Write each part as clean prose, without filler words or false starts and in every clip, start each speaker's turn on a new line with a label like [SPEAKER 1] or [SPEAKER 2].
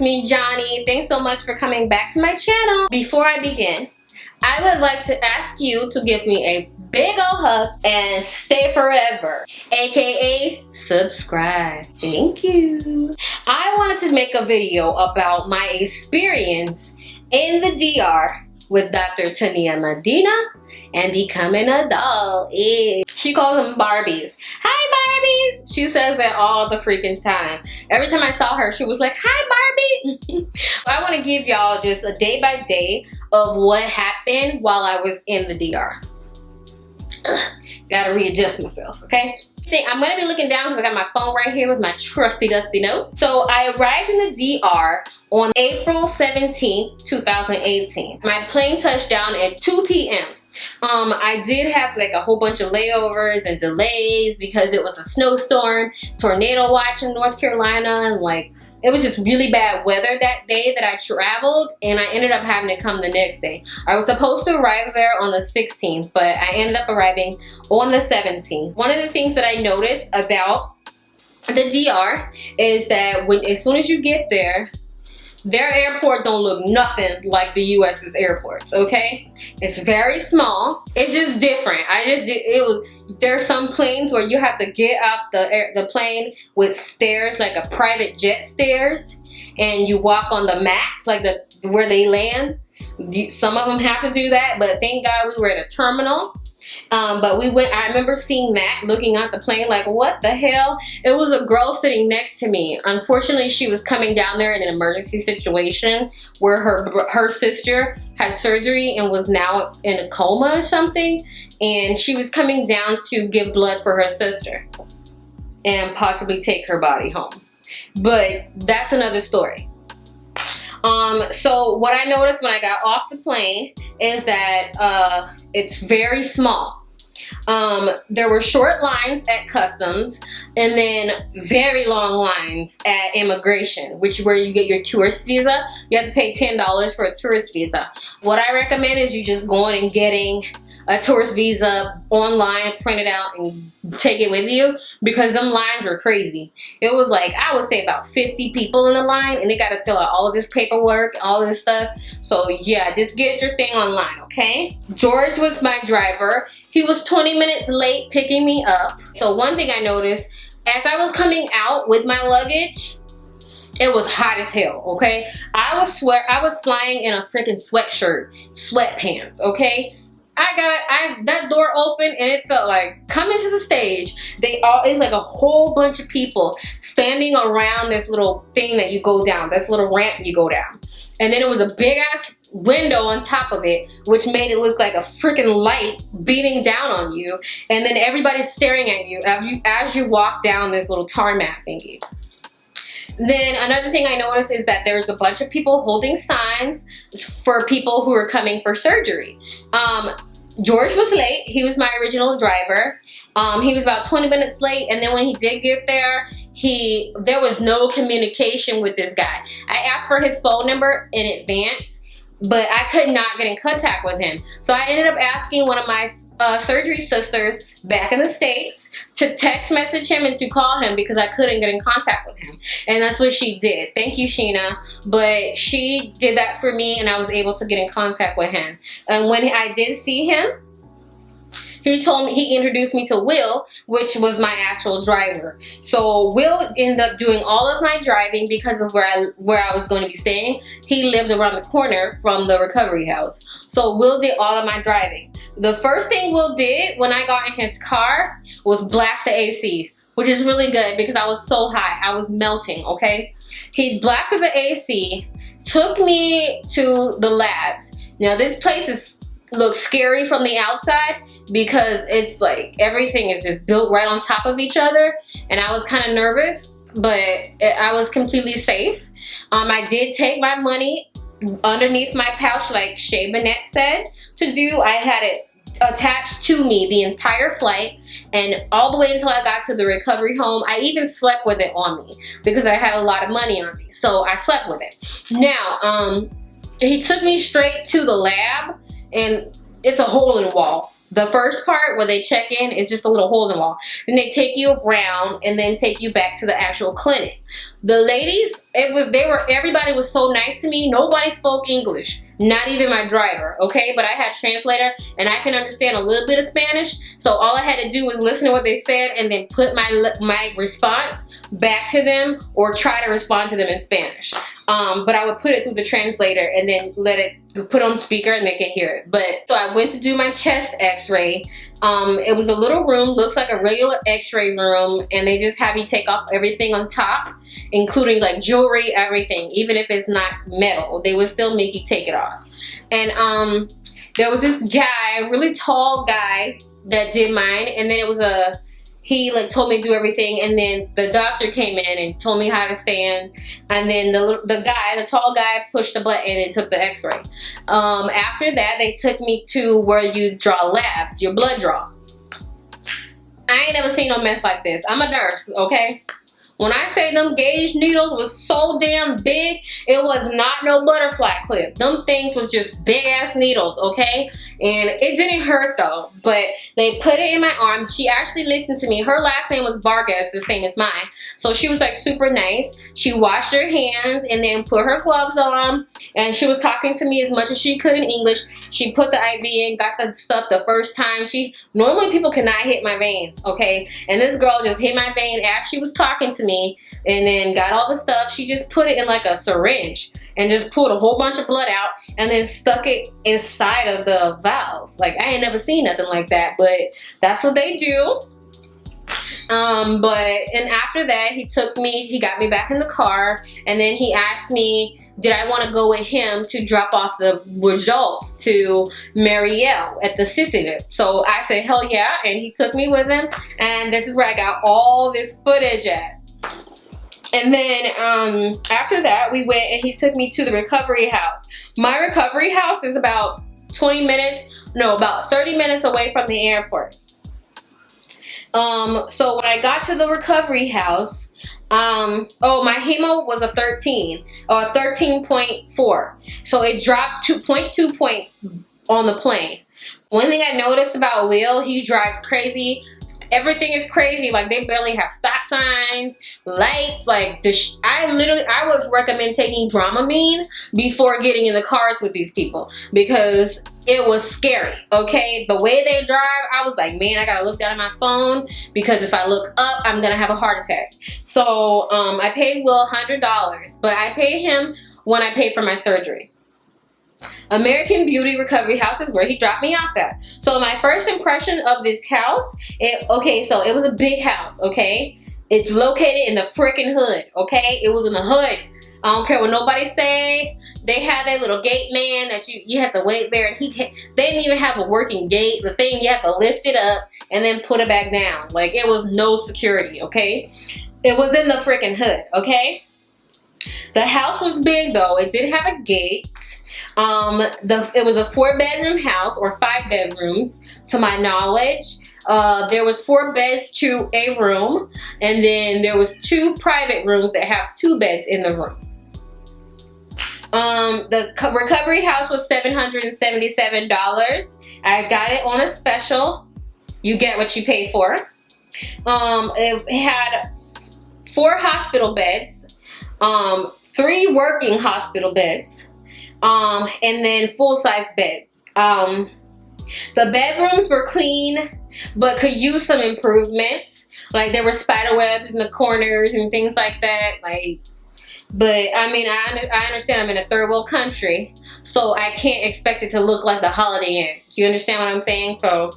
[SPEAKER 1] me, Johnnie. Thanks so much for coming back to my channel. Before I begin, I would like to ask you to give me a big ol' hug and stay forever, aka subscribe. Thank you. I wanted to make a video about my experience in the DR with Dr. Tania Medina and becoming a doll. She calls them Barbies. Hi Barbies! She says that all the freaking time. Every time I saw her, she was like, hi Barbie! I want to give y'all just a day by day of what happened while I was in the DR. Gotta readjust myself, okay? I'm gonna be looking down because I got my phone right here with my trusty dusty note. So I arrived in the DR on April 17th, 2018. My plane touched down at 2 p.m. I did have like a whole bunch of layovers and delays because it was a snowstorm, tornado watch in North Carolina, and like it was just really bad weather that day that I traveled, and I ended up having to come the next day. I was supposed to arrive there on the 16th, but I ended up arriving on the 17th. One of the things that I noticed about the DR is that as soon as you get there, their airport don't look nothing like the US's airports, okay? It's very small. It's just different. There's some planes where you have to get off the plane with stairs, like a private jet stairs, and you walk on the mats, like where they land. Some of them have to do that, but thank God we were at a terminal. But we went, I remember seeing that, looking at the plane like, what the hell? It was a girl sitting next to me. Unfortunately, she was coming down there in an emergency situation where her sister had surgery and was now in a coma or something. And she was coming down to give blood for her sister and possibly take her body home. But that's another story. So what I noticed when I got off the plane is that it's very small. There were short lines at customs and then very long lines at immigration, where you get your tourist visa. You have to pay $10 for a tourist visa. What I recommend is you just going and getting a tourist visa online, print it out, and take it with you, because them lines were crazy. It was like, I would say about 50 people in the line, and they got to fill out all of this paperwork, all this stuff. So yeah, just get your thing online, okay? George was my driver. He was 20 minutes late picking me up. So one thing I noticed, as I was coming out with my luggage, it was hot as hell, okay? I was flying in a freaking sweatshirt, sweatpants, okay? That door opened and it felt like coming to the stage. It was like a whole bunch of people standing around this little thing that you go down, this little ramp you go down. And then it was a big ass window on top of it, which made it look like a freaking light beating down on you. And then everybody's staring at you as you walk down this little tarmac thingy. Then another thing I noticed is that there's a bunch of people holding signs for people who are coming for surgery. George was late. He was my original driver. He was about 20 minutes late, and then when he did get there, there was no communication with this guy. I asked for his phone number in advance, but I could not get in contact with him. So I ended up asking one of my surgery sisters back in the States to text message him and to call him because I couldn't get in contact with him. And that's what she did. Thank you, Sheena. But she did that for me and I was able to get in contact with him. And when I did see him, he introduced me to Will, which was my actual driver. So Will ended up doing all of my driving because of where I was going to be staying. He lives around the corner from the recovery house. So Will did all of my driving. The first thing Will did when I got in his car was blast the AC, which is really good because I was so hot. I was melting, okay? He blasted the AC, took me to the labs. Now this place looks scary from the outside because it's like everything is just built right on top of each other, and I was kind of nervous, but I was completely safe. I did take my money underneath my pouch like Shay Bennett said to do. I had it attached to me the entire flight and all the way until I got to the recovery home. I even slept with it on me because I had a lot of money on me, so I slept with it. Now he took me straight to the lab, and it's a hole in the wall. The first part where they check in is just a little hole in the wall. Then they take you around and then take you back to the actual clinic. The ladies, everybody was so nice to me. Nobody spoke English. Not even my driver, okay? But I had a translator and I can understand a little bit of Spanish. So all I had to do was listen to what they said and then put my response back to them or try to respond to them in Spanish. But I would put it through the translator and then let it put on speaker and they could hear it. But so I went to do my chest x-ray. It was a little room, looks like a regular x-ray room, and they just have you take off everything on top, including like jewelry, everything. Even if it's not metal, they would still make you take it off. And there was this guy, a really tall guy that did mine, and then it was he like told me to do everything, and then the doctor came in and told me how to stand, and then the tall guy pushed the button and took the x-ray. After that, they took me to where you draw labs, your blood draw. I ain't never seen no mess like this. I'm a nurse, okay? When I say them gauge needles was so damn big, it was not no butterfly clip. Them things was just big ass needles, okay? And it didn't hurt though, but they put it in my arm. She actually listened to me. Her last name was Vargas, the same as mine. So she was like super nice. She washed her hands and then put her gloves on, and she was talking to me as much as she could in English. She put the IV in, got the stuff the first time. Normally people cannot hit my veins, okay? And this girl just hit my vein as she was talking to me, and then got all the stuff. She just put it in like a syringe and just pulled a whole bunch of blood out and then stuck it inside of the valves. Like, I ain't never seen nothing like that, but that's what they do. And after that, he got me back in the car, and then he asked me, did I want to go with him to drop off the results to Marielle at the Sissy. So I said, hell yeah, and he took me with him, and this is where I got all this footage at. And then after that, we went and he took me to the recovery house. My recovery house is about 30 minutes away from the airport. So when I got to the recovery house, my hemo was a 13 or 13.4. So it dropped 2.2 points on the plane. One thing I noticed about Will, he drives crazy. Everything is crazy. Like, they barely have stop signs, lights. Like, I would recommend taking Dramamine before getting in the cars with these people, because it was scary, okay? The way they drive, I was like, man, I gotta look down at my phone, because if I look up, I'm gonna have a heart attack. So I paid Will $100, but I paid him when I paid for my surgery. American Beauty Recovery House is where he dropped me off at. So my first impression of this house, so it was a big house, okay? It's located in the freaking hood, okay? It was in the hood. I don't care what nobody say. They had that little gate man that you had to wait there, and they didn't even have a working gate. The thing, you had to lift it up and then put it back down. Like, it was no security, okay? It was in the freaking hood, okay? The house was big though. It did have a gate. It was a 4-bedroom house, or 5 bedrooms to my knowledge. There was 4 beds to a room, and then there was 2 private rooms that have 2 beds in the room. The recovery house was $777. I got it on a special. You get what you pay for. It had 4 hospital beds, 3 working hospital beds, and then full-size beds. The bedrooms were clean, but could use some improvements. Like, there were spider webs in the corners and things like that. But I mean, I understand I'm in a third world country, so I can't expect it to look like the Holiday Inn. Do you understand what I'm saying? So,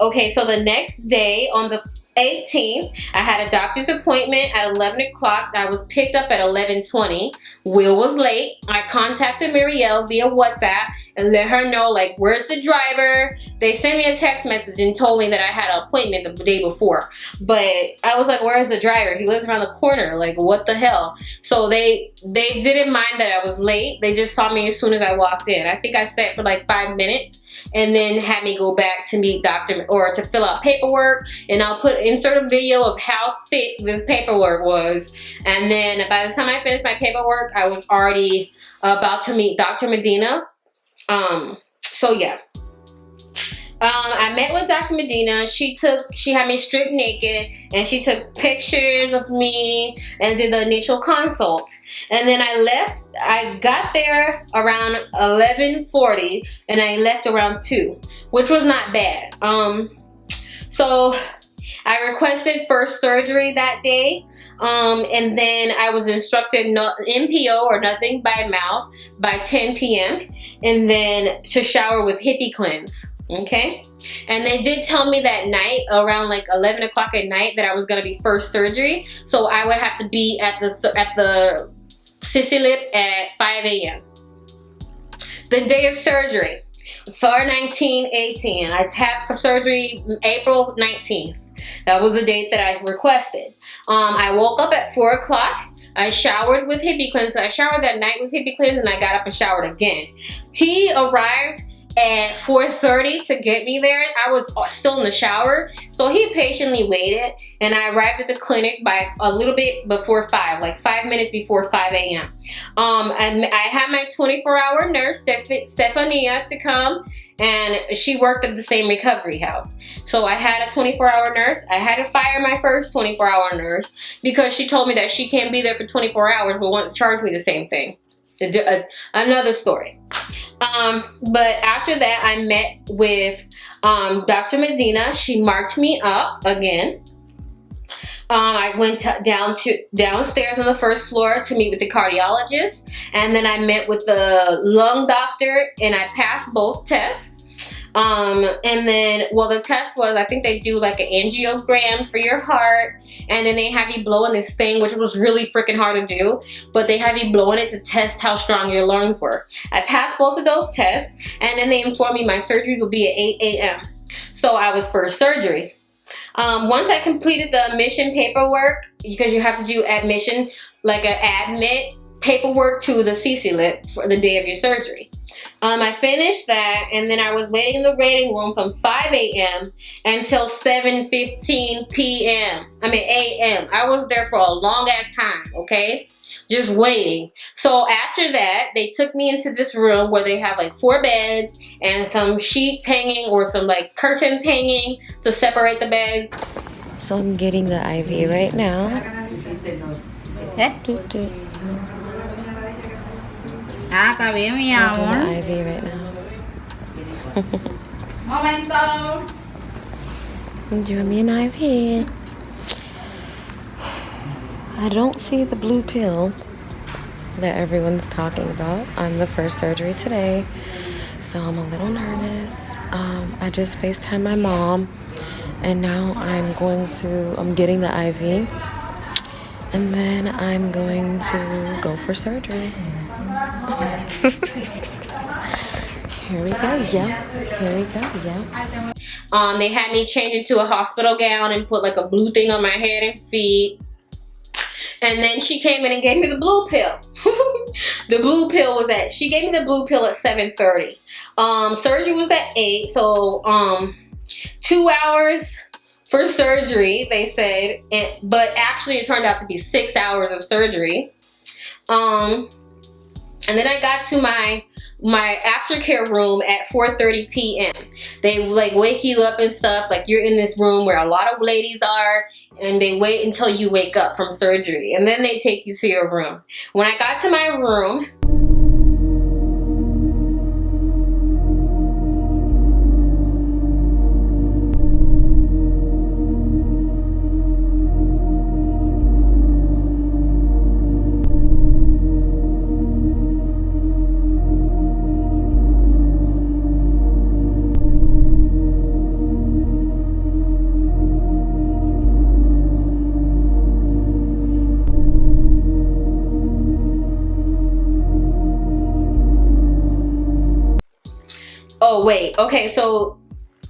[SPEAKER 1] okay, so the next day, on the 18th, I had a doctor's appointment at 11 o'clock. I was picked up at 11:20. Will was late. I contacted Marielle via WhatsApp and let her know, like, where's the driver? They sent me a text message and told me that I had an appointment the day before. But I was like, where's the driver? He lives around the corner. Like, what the hell? So they didn't mind that I was late. They just saw me as soon as I walked in. I think I sat for like 5 minutes, and then had me go back to meet to fill out paperwork, and I'll insert a video of how thick this paperwork was. And then by the time I finished my paperwork, I was already about to meet Dr. Medina. So yeah. I met with Dr. Medina. She had me stripped naked, and she took pictures of me and did the initial consult. And then I left. I got there around 11:40, and I left around 2, which was not bad. So I requested first surgery that day. And then I was instructed no NPO or nothing by mouth by 10 p.m. and then to shower with hippie cleanse. Okay, and they did tell me that night around like 11 o'clock at night that I was gonna be first surgery, so I would have to be at the sissy lip at 5 a.m. The day of surgery, 4/19/18. I tapped for surgery April 19th. That was the date that I requested. I woke up at 4 o'clock. I showered with hippie cleanse. I showered that night with hippie cleanse, and I got up and showered again. He arrived at 4:30 to get me there. I was still in the shower, so he patiently waited, and I arrived at the clinic by a little bit before 5, like 5 minutes before 5 a.m. And I had my 24-hour nurse, Stefania, to come, and she worked at the same recovery house. So I had a 24-hour nurse. I had to fire my first 24-hour nurse because she told me that she can't be there for 24 hours but wanted to charge me the same thing. Another story. But after that, I met with Dr. Medina. She marked me up again. I went downstairs on the first floor to meet with the cardiologist, and then I met with the lung doctor, and I passed both tests. And then, well, the test was, I think they do like an angiogram for your heart, and then they have you blow in this thing, which was really freaking hard to do, but they have you blow in it to test how strong your lungs were. I passed both of those tests, and then they informed me my surgery would be at 8 a.m. So I was first surgery. Once I completed the admission paperwork, because you have to do admission, like an admit paperwork to the CC lip for the day of your surgery. I finished that, and then I was waiting in the waiting room from 5 a.m. until 7:15 p.m. a.m. I was there for a long ass time, okay? Just waiting. So after that, they took me into this room where they have like 4 beds and some sheets hanging or some like curtains hanging to separate the beds. So I'm getting the IV right now.
[SPEAKER 2] Está bien, mi amor.
[SPEAKER 1] I'm doing the IV right now.
[SPEAKER 2] Momento.
[SPEAKER 1] I'm doing me an IV. I don't see the blue pill that everyone's talking about on the first surgery today, so I'm a little nervous. I just FaceTimed my mom, and now I'm getting the IV, and then I'm going to go for surgery. Here we go, yeah. Here we go, yeah. They had me change into a hospital gown and put like a blue thing on my head and feet. And then she came in and gave me the blue pill. The blue pill was she gave me the blue pill at 7:30. Surgery was at 8, so 2 hours for surgery, they said. But actually it turned out to be 6 hours of surgery. And then I got to my aftercare room at 4:30 p.m. They like wake you up and stuff, like you're in this room where a lot of ladies are, and they wait until you wake up from surgery, and then they take you to your room. When I got to my room, oh wait, okay, so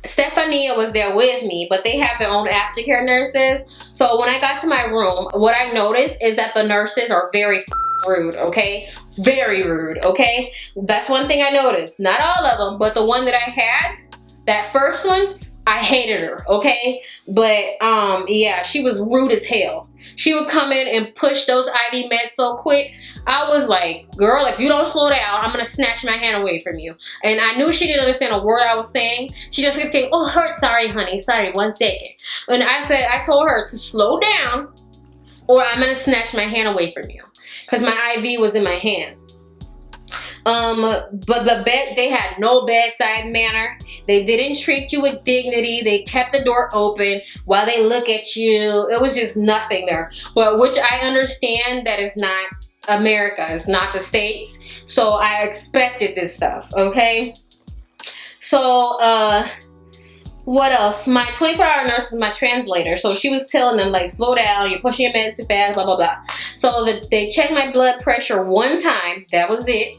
[SPEAKER 1] Stefania was there with me, but they have their own aftercare nurses. So when I got to my room, what I noticed is that the nurses are very rude, okay? Very rude, okay? That's one thing I noticed. Not all of them, but the one that I had, that first one, I hated her, okay? But yeah, she was rude as hell. She would come in and push those IV meds so quick. I was like, girl, if you don't slow down, I'm gonna snatch my hand away from you. And I knew she didn't understand a word I was saying. She just kept saying, oh, hurt, sorry, honey, sorry, 1 second. And I told her to slow down or I'm gonna snatch my hand away from you. Because my IV was in my hand. But they had no bedside manner. They didn't treat you with dignity. They kept the door open while they look at you. It was just nothing there. But which I understand that is not America. It's not the States. So I expected this stuff, okay? So, what else? My 24-hour nurse is my translator. So she was telling them, like, slow down, you're pushing your meds too fast, blah, blah, blah. So they checked my blood pressure 1 time. That was it.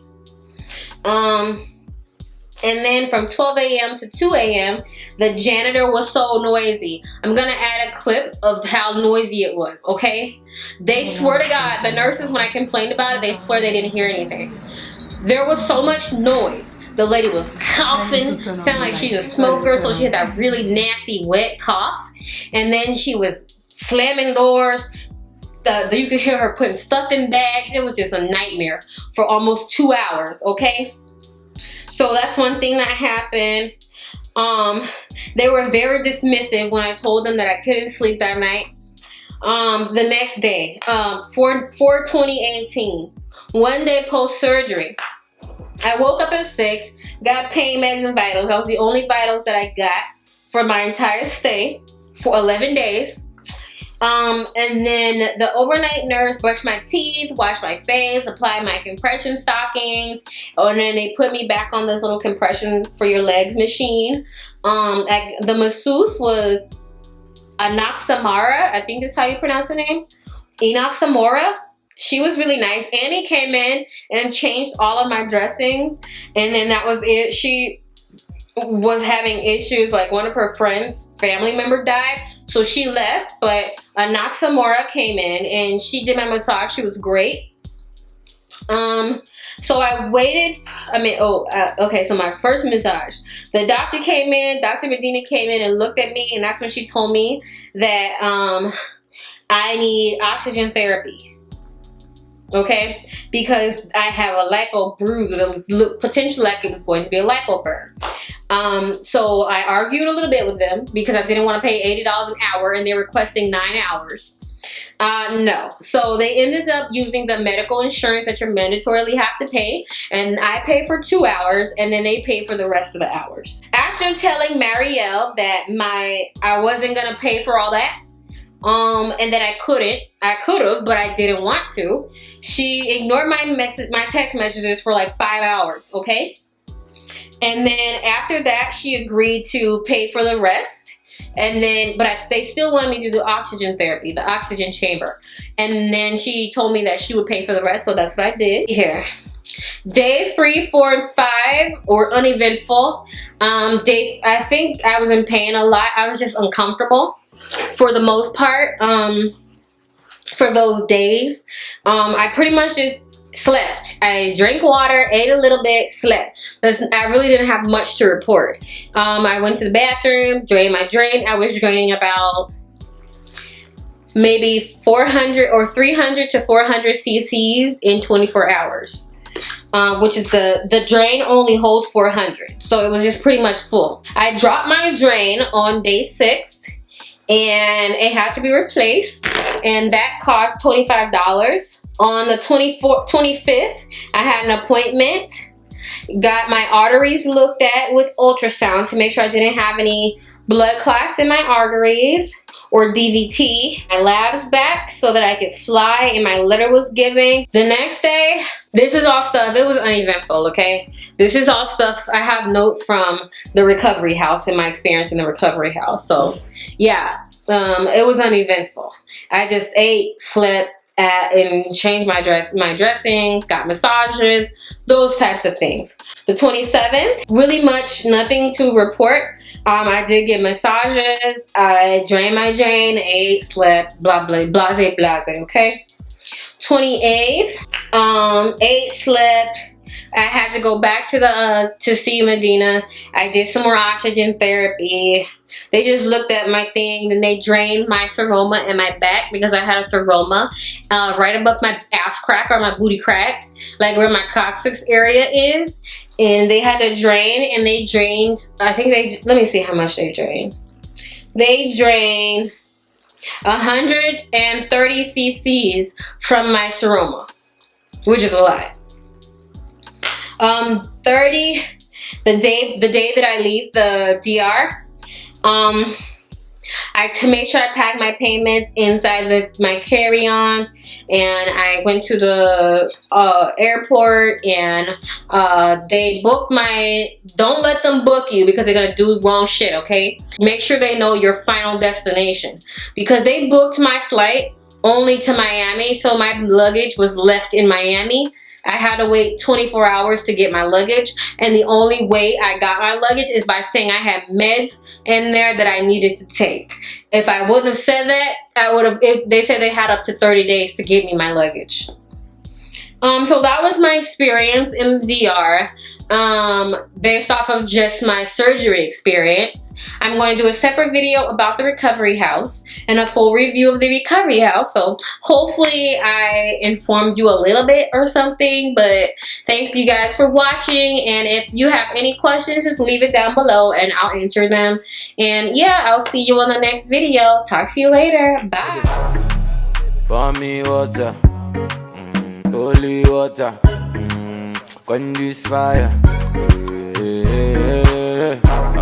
[SPEAKER 1] And then from 12 a.m. to 2 a.m., the janitor was so noisy. I'm gonna add a clip of how noisy it was, okay? They swear to God, the nurses, when I complained about it, they swear they didn't hear anything. There was so much noise. The lady was coughing, sounded like she's a smoker, so she had that really nasty, wet cough. And then she was slamming doors. You could hear her putting stuff in bags. It was just a nightmare for almost 2 hours, okay? So that's one thing that happened. They were very dismissive when I told them that I couldn't sleep that night. The next day, 4/20/18, 1 day post-surgery, I woke up at 6, got pain meds and vitals. That was the only vitals that I got for my entire stay for 11 days. And then the overnight nurse brushed my teeth, washed my face, applied my compression stockings, and then they put me back on this little compression for your legs machine. The masseuse was Anaxamara, I think that's how you pronounce her name. Anaxamara. She was really nice. Annie came in and changed all of my dressings, and then that was it. She was having issues, like one of her friends' family member died, so she left, but Anaxamara came in and she did my massage. She was great. So I waited, okay, so my first massage, the doctor came in, Dr. Medina came in and looked at me, and that's when she told me that I need oxygen therapy. Okay, because I have a lipo bruise that looked potentially like it was going to be a lipo burn. So I argued a little bit with them because I didn't want to pay $80 an hour and they're requesting 9 hours. No. So they ended up using the medical insurance that you mandatorily have to pay, and I pay for 2 hours and then they pay for the rest of the hours. After telling Marielle that I wasn't gonna pay for all that, and that I could have, but I didn't want to. She ignored my text messages for like 5 hours, okay? And then after that, she agreed to pay for the rest. And then, they still wanted me to do oxygen therapy, the oxygen chamber. And then she told me that she would pay for the rest, so that's what I did. Here. Day 3, 4, and 5 were uneventful. I think I was in pain a lot. I was just uncomfortable for the most part. For those days, I pretty much just slept. I drank water, ate a little bit, slept. I really didn't have much to report. I went to the bathroom, drained my drain. I was draining about maybe 400 or 300 to 400 cc's in 24 hours. Which is the drain only holds 400. So it was just pretty much full. I dropped my drain on day 6 and it had to be replaced, and that cost $25. On the 25th, I had an appointment, got my arteries looked at with ultrasound to make sure I didn't have any blood clots in my arteries or DVT. My labs back so that I could fly, and my letter was given. The next day, this is all stuff, it was uneventful, okay? This is all stuff, I have notes from the recovery house and my experience in the recovery house. So yeah, it was uneventful. I just ate, slept, and changed my dressings, got massages, those types of things. The 27th, really much nothing to report. I did get massages, I drained my drain, ate, slept, blah blah, blase blase, okay? 28th, ate, slept, I had to go back to the to see Medina. I did some more oxygen therapy. They just looked at my thing and they drained my seroma in my back because I had a seroma right above my ass crack or my booty crack, like where my coccyx area is. And they had to drain, and they drained, I think they, let me see how much they drained. They drained 130 cc's from my seroma, which is a lot. 30 the day that I leave the DR. I to make sure I pack my payments inside my carry-on, and I went to the airport, and they booked my, don't let them book you because they're gonna do wrong shit, okay? Make sure they know your final destination, because they booked my flight only to Miami, so my luggage was left in Miami. I had to wait 24 hours to get my luggage, and the only way I got my luggage is by saying I had meds in there that I needed to take. If I wouldn't have said that, I would have, they said they had up to 30 days to get me my luggage. So that was my experience in the DR, based off of just my surgery experience. I'm going to do a separate video about the recovery house and a full review of the recovery house. So hopefully I informed you a little bit or something, but thanks you guys for watching. And if you have any questions, just leave it down below and I'll answer them. And yeah, I'll see you on the next video. Talk to you later. Bye.
[SPEAKER 3] Holy water, quench this fire.